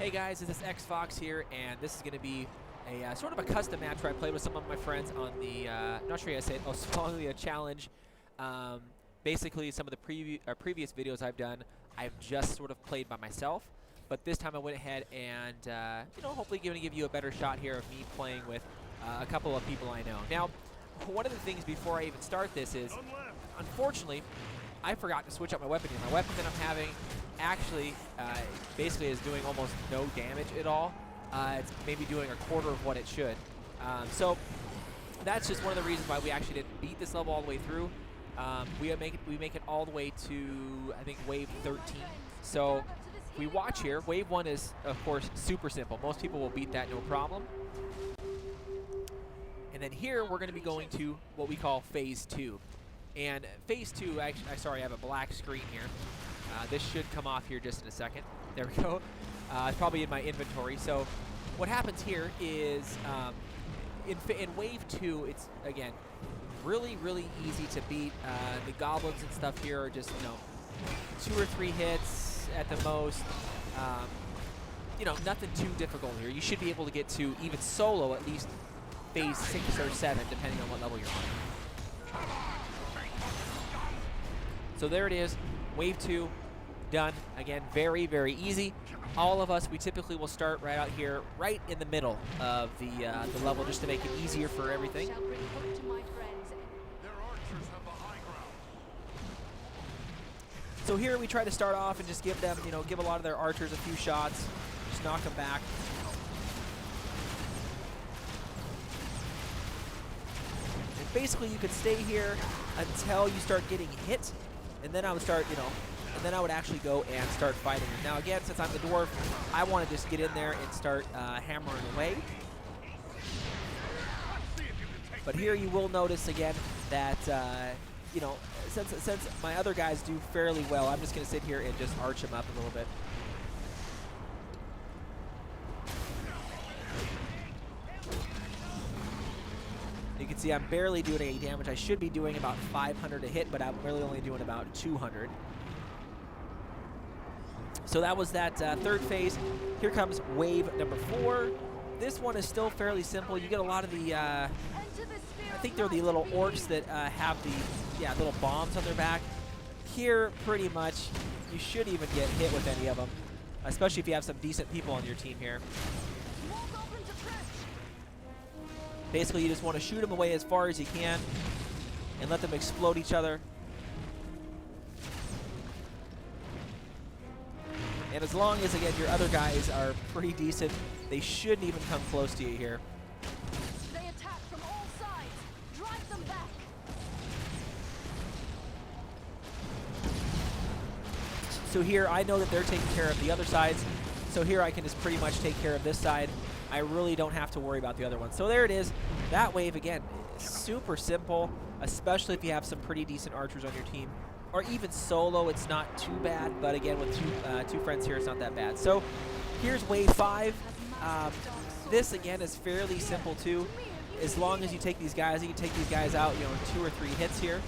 Hey guys, this is X-Fox here, and this is going to be a sort of a custom match where I played with some of my friends on the, not sure how to say it, Osgiliath challenge. Basically, some of the previous videos I've done, I've just sort of played by myself, but this time I went ahead and, you know, hopefully going to give you a better shot here of me playing with a couple of people I know. Now, one of the things before I even start this is, unfortunately, I forgot to switch up my weapon here. My weapon that I'm having actually basically is doing almost no damage at all. It's maybe doing a quarter of what it should. So that's just one of the reasons why we actually didn't beat this level all the way through. We make it all the way to, I think, wave 13. So if we watch here, wave 1 is, of course, super simple. Most people will beat that no problem. And then here we're going to be going to what we call phase 2. And phase 2, sorry, I have a black screen here. This should come off here just in a second. There we go. It's probably in my inventory. So what happens here is in wave 2, it's, again, really, really easy to beat. The goblins and stuff here are just, you know, 2 or 3 hits at the most. You know, nothing too difficult here. You should be able to get to, even solo, at least phase 6 or 7, depending on what level you're on. So there it is, wave 2, done. Again, very, very easy. All of us, we typically will start right out here, right in the middle of the level, just to make it easier for everything. So here we try to start off and just give them, you know, give a lot of their archers a few shots, just knock them back. And basically, you could stay here until you start getting hit. And then I would start, you know, and then I would actually go and start fighting. Now again, since I'm the dwarf, I want to just get in there and start hammering away. But here you will notice again that, you know, since my other guys do fairly well, I'm just going to sit here and just arch them up a little bit. You can see I'm barely doing any damage. I should be doing about 500 a hit, but I'm really only doing about 200. So that was that third phase. Here comes wave number 4. This one is still fairly simple. You get a lot of the, I think they're the little orcs that have the, little bombs on their back. Here, pretty much, you should even get hit with any of them, especially if you have some decent people on your team here. Basically, you just want to shoot them away as far as you can and let them explode each other. And as long as, again, your other guys are pretty decent, they shouldn't even come close to you here. They attack from all sides. Drive them back. So here, I know that they're taking care of the other sides. So here I can just pretty much take care of this side. I really don't have to worry about the other one. So there it is. That wave, again, super simple, especially if you have some pretty decent archers on your team. Or even solo, it's not too bad. But again, with two friends here, it's not that bad. So here's wave 5. This, again, is fairly simple, too. As long as you take these guys, you can take these guys out, you know, in 2 or 3 hits here.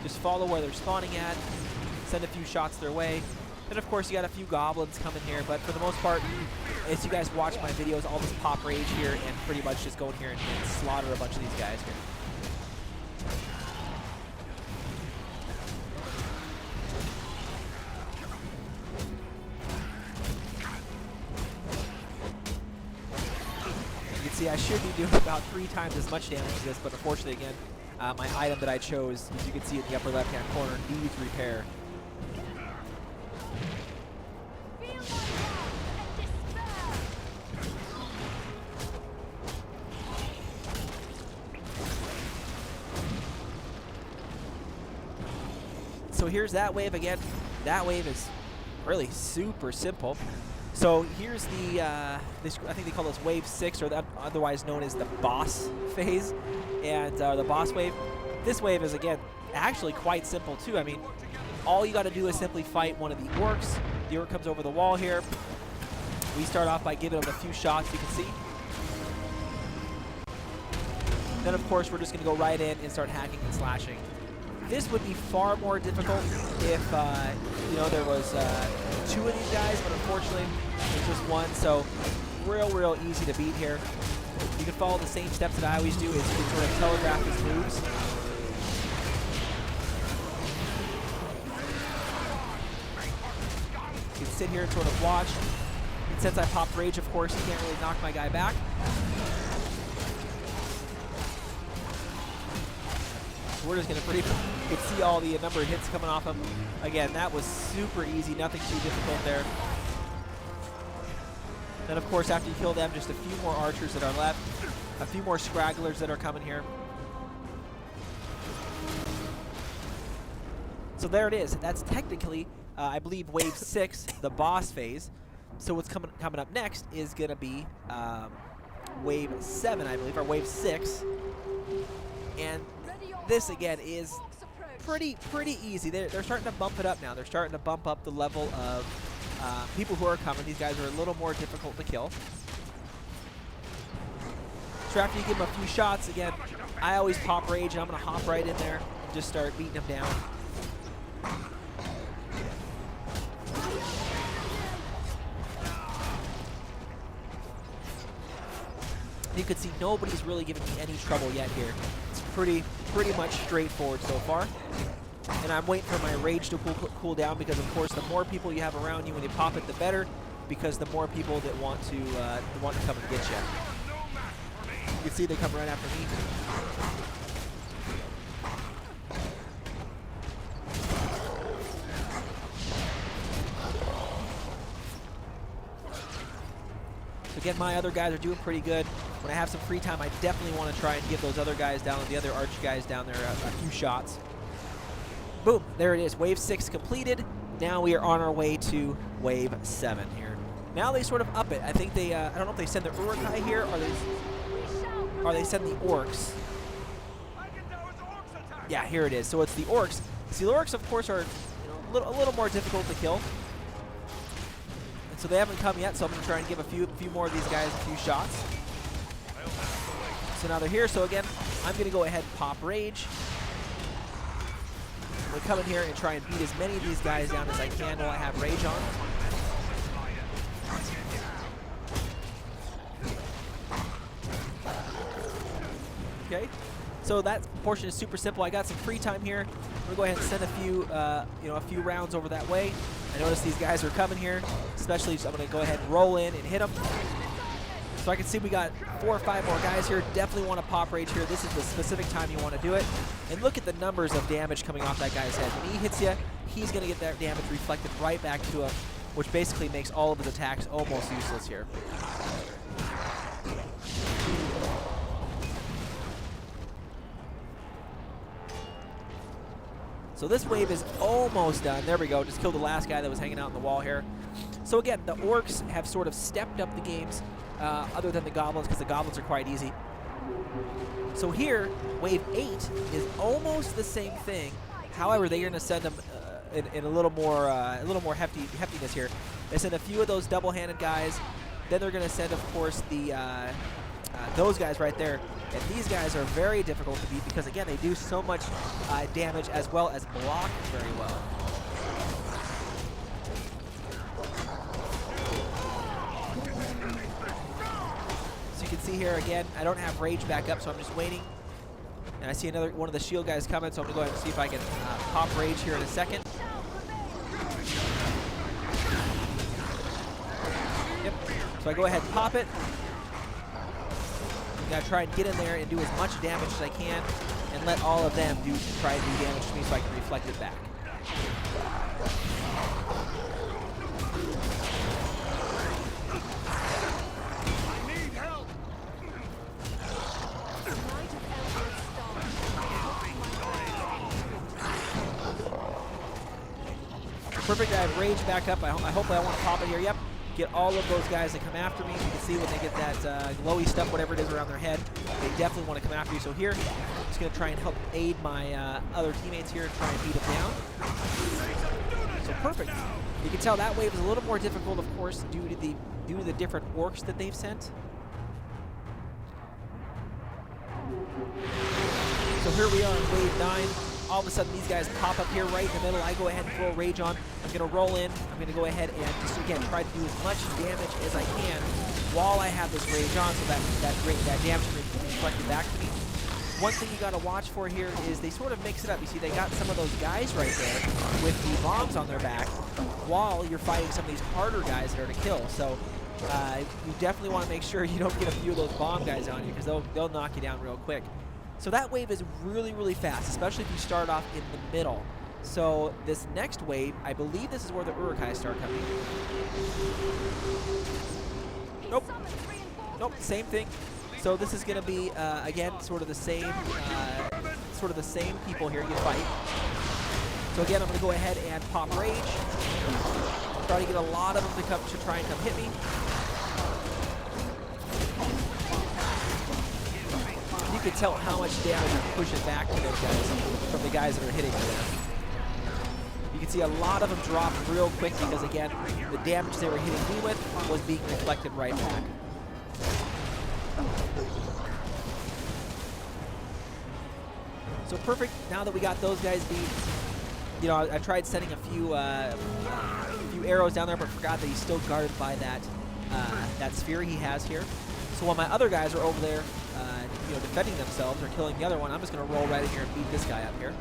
Just follow where they're spawning at. Send a few shots their way. And of course, you got a few goblins coming here, but for the most part, as you guys watch my videos, I'll just pop rage here and pretty much just go in here and slaughter a bunch of these guys here. You can see I should be doing about 3 times as much damage as this, but unfortunately, again, my item that I chose, as you can see in the upper left-hand corner, needs repair. So here's that wave again. That wave is really super simple. So here's the, I think they call this wave 6, or otherwise known as the boss phase, and the boss wave. This wave is, again, actually quite simple too. I mean, all you got to do is simply fight one of the orcs. The orc comes over the wall here. We start off by giving him a few shots, you can see. Then, of course, we're just going to go right in and start hacking and slashing. this would be far more difficult if you know, there was 2 of these guys, but unfortunately there's just one. So real easy to beat here. You can follow the same steps that I always do. Is you can sort of telegraph his moves. You can sit here and sort of watch. And since I popped rage, of course, you can't really knock my guy back. So we're just going to pretty much, you can see all the number of hits coming off him. Again, that was super easy, nothing too difficult there. Then, of course, after you kill them, just a few more archers that are left, a few more scragglers that are coming here. So there it is. That's technically, I believe, Wave 6, the boss phase. So what's coming up next is going to be Wave 7, I believe, or Wave 6. And this, again, is pretty easy. They're starting to bump it up now. They're starting to bump up the level of people who are coming. These guys are a little more difficult to kill. So after you give them a few shots, again, I always pop rage, and I'm going to hop right in there and just start beating them down. You can see nobody's really giving me any trouble yet here. It's pretty much straightforward so far. And I'm waiting for my rage to cool down, because of course the more people you have around you when you pop it, the better, because the more people that want to come and get you. You can see they come right after me. So again, my other guys are doing pretty good. When I have some free time, I definitely want to try and give those other guys down, the other arch guys down there, a few shots. Boom, there it is. Wave 6 completed. Now we are on our way to Wave 7 here. Now they sort of up it. I think they, I don't know if they send the Urukai here, or they send the orcs. Yeah, here it is. So it's the orcs. See, the orcs, of course, are a little more difficult to kill. And so they haven't come yet, so I'm going to try and give a few more of these guys a few shots. So now they're here. So again, I'm going to go ahead and pop rage. I'm going to come in here and try and beat as many of these guys down as I can while I have rage on. Okay, so that portion is super simple. I got some free time here. I'm gonna go ahead and send a few, a few rounds over that way. I noticed these guys are coming here, especially. So I'm gonna go ahead and roll in and hit them. So I can see we got 4 or 5 more guys here. Definitely want to pop rage here. This is the specific time you want to do it. And look at the numbers of damage coming off that guy's head. When he hits you, he's gonna get that damage reflected right back to him, which basically makes all of his attacks almost useless here. So this wave is almost done. There we go. Just killed the last guy that was hanging out on the wall here. So again, the orcs have sort of stepped up the games, other than the goblins, because the goblins are quite easy. So here, wave 8 is almost the same thing. However, they're going to send them in a little more heftiness here. They send a few of those double-handed guys. Then they're going to send, of course, the those guys right there. And these guys are very difficult to beat because, again, they do so much damage as well as block very well. So you can see here, again, I don't have rage back up, so I'm just waiting. And I see another one of the shield guys coming, so I'm going to go ahead and see if I can pop rage here in a second. Yep. So I go ahead and pop it. Gotta try and get in there and do as much damage as I can, and let all of them try and do damage to me so I can reflect it back. Perfect. I have rage back up. I hope I want to pop it here. Yep. Get all of those guys that come after me. You can see when they get that glowy stuff, whatever it is around their head, they definitely want to come after you. So here, I'm just going to try and help aid my other teammates here and try and beat them down. So perfect. You can tell that wave is a little more difficult, of course, due to the different orcs that they've sent. So here we are in wave 9. all of a sudden these guys pop up here right in the middle. I go ahead and throw a rage on. I'm going to roll in. I'm going to go ahead and just, again, try to do as much damage as I can while I have this rage on so that damage can be reflected back to me. One thing you got to watch for here is they sort of mix it up. You see, they got some of those guys right there with the bombs on their back while you're fighting some of these harder guys that are to kill. So you definitely want to make sure you don't get a few of those bomb guys on you because they'll knock you down real quick. So that wave is really, really fast, especially if you start off in the middle. So this next wave, I believe this is where the Urukai start coming. Nope. Nope, same thing. So this is going to be, again, sort of the same people here you fight. So again, I'm going to go ahead and pop rage. Try to get a lot of them to try and come hit me. You can tell how much damage I'm pushing back to those guys from the guys that are hitting me there. You can see a lot of them drop real quick because, again, the damage they were hitting me with was being reflected right back. So perfect. Now that we got those guys beat, you know, I tried sending a few arrows down there, but forgot that he's still guarded by that sphere he has here. So while my other guys are over there, you know, defending themselves or killing the other one, I'm just going to roll right in here and beat this guy up here.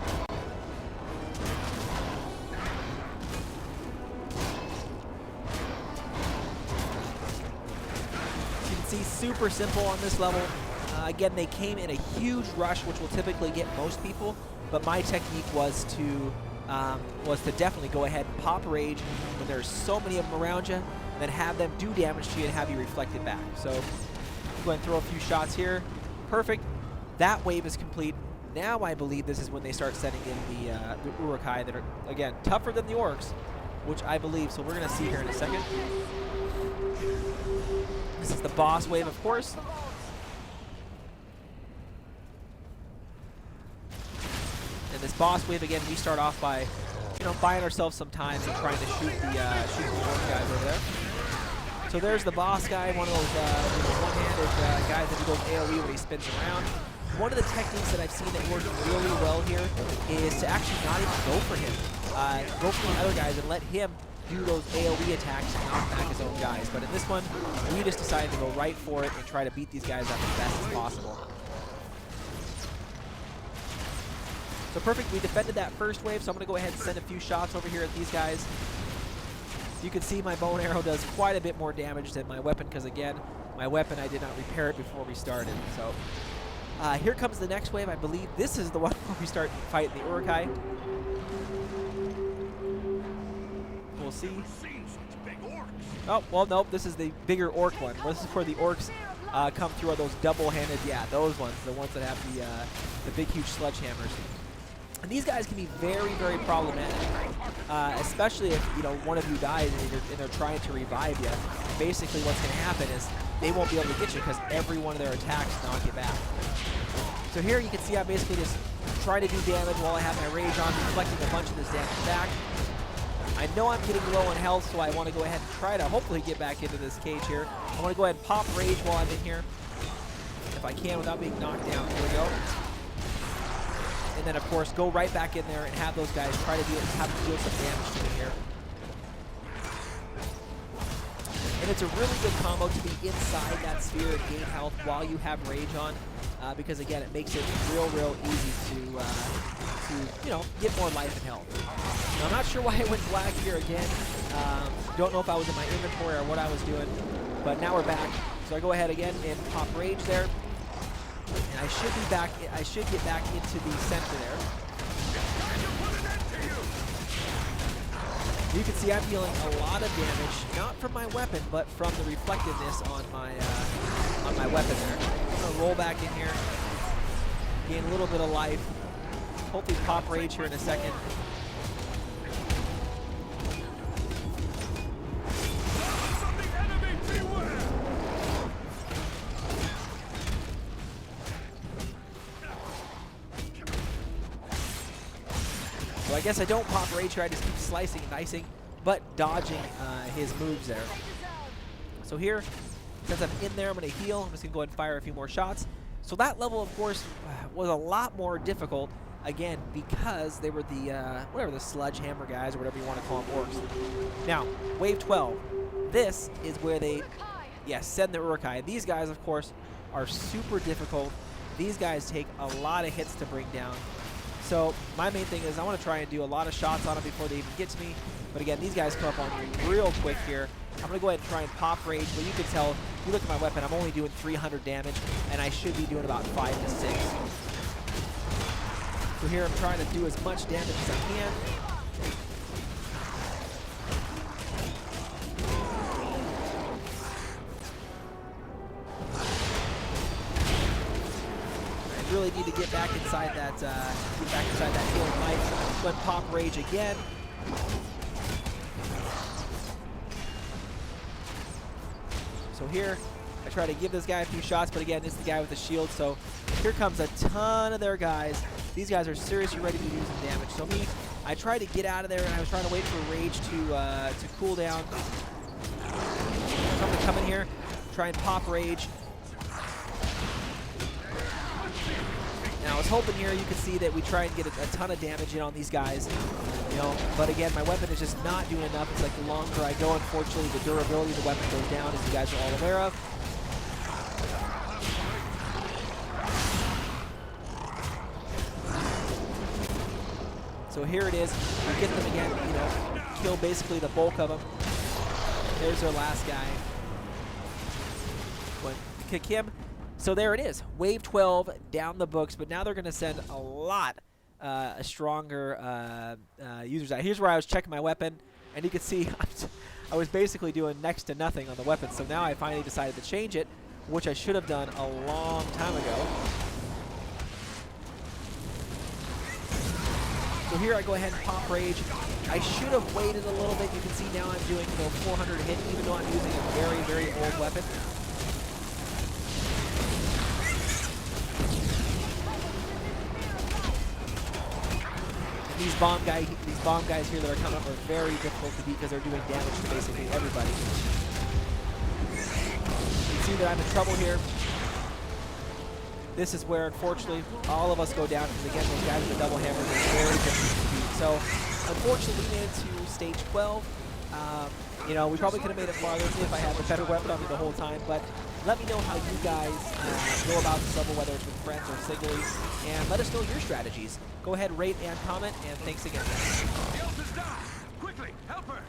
You can see super simple on this level. Again, they came in a huge rush, which will typically get most people, but my technique was to definitely go ahead and pop rage when there's so many of them around you, and then have them do damage to you and have you reflect it back. So go ahead and throw a few shots here. Perfect. That wave is complete. Now I believe this is when they start sending in the Urukai that are, again, tougher than the orcs, which I believe. So we're going to see here in a second. This is the boss wave, of course. And this boss wave, again, we start off by, you know, buying ourselves some time and trying to shoot the orc guys over there. So there's the boss guy, one of those one-handed guys that does AoE when he spins around. One of the techniques that I've seen that works really well here is to actually not even go for him. Go for the other guys and let him do those AoE attacks and knock back his own guys. But in this one, we just decided to go right for it and try to beat these guys up as best as possible. So perfect, we defended that first wave, so I'm going to go ahead and send a few shots over here at these guys. You can see my bow and arrow does quite a bit more damage than my weapon because, again, my weapon, I did not repair it before we started. So here comes the next wave. I believe this is the one where we start fighting the Urukai. We'll see. Oh, well, nope, this is the bigger orc one. This is where the orcs come through, are those double-handed, yeah, those ones, the ones that have the big, huge sledgehammers. And these guys can be very, very problematic, especially if, you know, one of you dies and they're trying to revive you. Basically what's going to happen is they won't be able to get you because every one of their attacks knock you back. So here you can see I basically just try to do damage while I have my rage on, reflecting a bunch of this damage back. I know I'm getting low on health, so I want to go ahead and try to hopefully get back into this cage here. I want to go ahead and pop rage while I'm in here, if I can, without being knocked down. Here we go. And then, of course, go right back in there and have those guys try to deal some damage to me here. And it's a really good combo to be inside that sphere and gain health while you have rage on, because, again, it makes it real easy to you know, get more life and health. Now, I'm not sure why I went black here again. Don't know if I was in my inventory or what I was doing, but now we're back. So I go ahead again and pop rage there. And I should be back. I should get back into the center there. You can see I'm dealing a lot of damage, not from my weapon, but from the reflectiveness on my weapon there. I'm gonna roll back in here, gain a little bit of life. Hopefully pop rage here in a second. So I guess I don't pop rage here, I just keep slicing and dicing, but dodging his moves there. So here, since I'm in there, I'm going to heal. I'm just going to go ahead and fire a few more shots. So that level, of course, was a lot more difficult again, because they were the, whatever, the sludge hammer guys or whatever you want to call them, orcs. Now, Wave 12. This is where they, send the Urukai. These guys, of course, are super difficult. These guys take a lot of hits to bring down. So my main thing is I want to try and do a lot of shots on them before they even get to me. But again, these guys come up on you real quick here. I'm going to go ahead and try and pop rage, but you can tell, if you look at my weapon, I'm only doing 300 damage, and I should be doing about 5 to 6. So here I'm trying to do as much damage as I can. I really need to get back inside that healing light. Go and pop rage again. So here, I try to give this guy a few shots, but again, this is the guy with the shield, so here comes a ton of their guys. These guys are seriously ready to do some damage. So me, I tried to get out of there, and I was trying to wait for rage to cool down. So I'm going to come in here, try and pop rage. Now, I was hoping here you could see that we try and get a ton of damage in on these guys. You know, but again, my weapon is just not doing enough. It's like the longer I go, unfortunately, the durability of the weapon goes down, as you guys are all aware of. So here it is. We get them again, you know, kill basically the bulk of them. There's their last guy. But kick him. So there it is. Wave 12 down the books, but now they're going to send a lot stronger users out. Here's where I was checking my weapon, and you can see I was basically doing next to nothing on the weapon. So now I finally decided to change it, which I should have done a long time ago. So here I go ahead and pop rage. I should have waited a little bit. You can see now I'm doing 400 hit, even though I'm using a very, very old weapon. These bomb guys here that are coming up are very difficult to beat because they're doing damage to basically everybody. You can see that I'm in trouble here. This is where, unfortunately, all of us go down because, again, those guys with the double hammers are very difficult to beat. So, unfortunately, we made it to stage 12. You know, we probably could have made it farther if I had the better weapon on me the whole time, but let me know how you guys go about this level, whether it's with friends or singly, and let us know your strategies. Go ahead, rate and comment, and thanks again. The elf has died! Quickly, help her!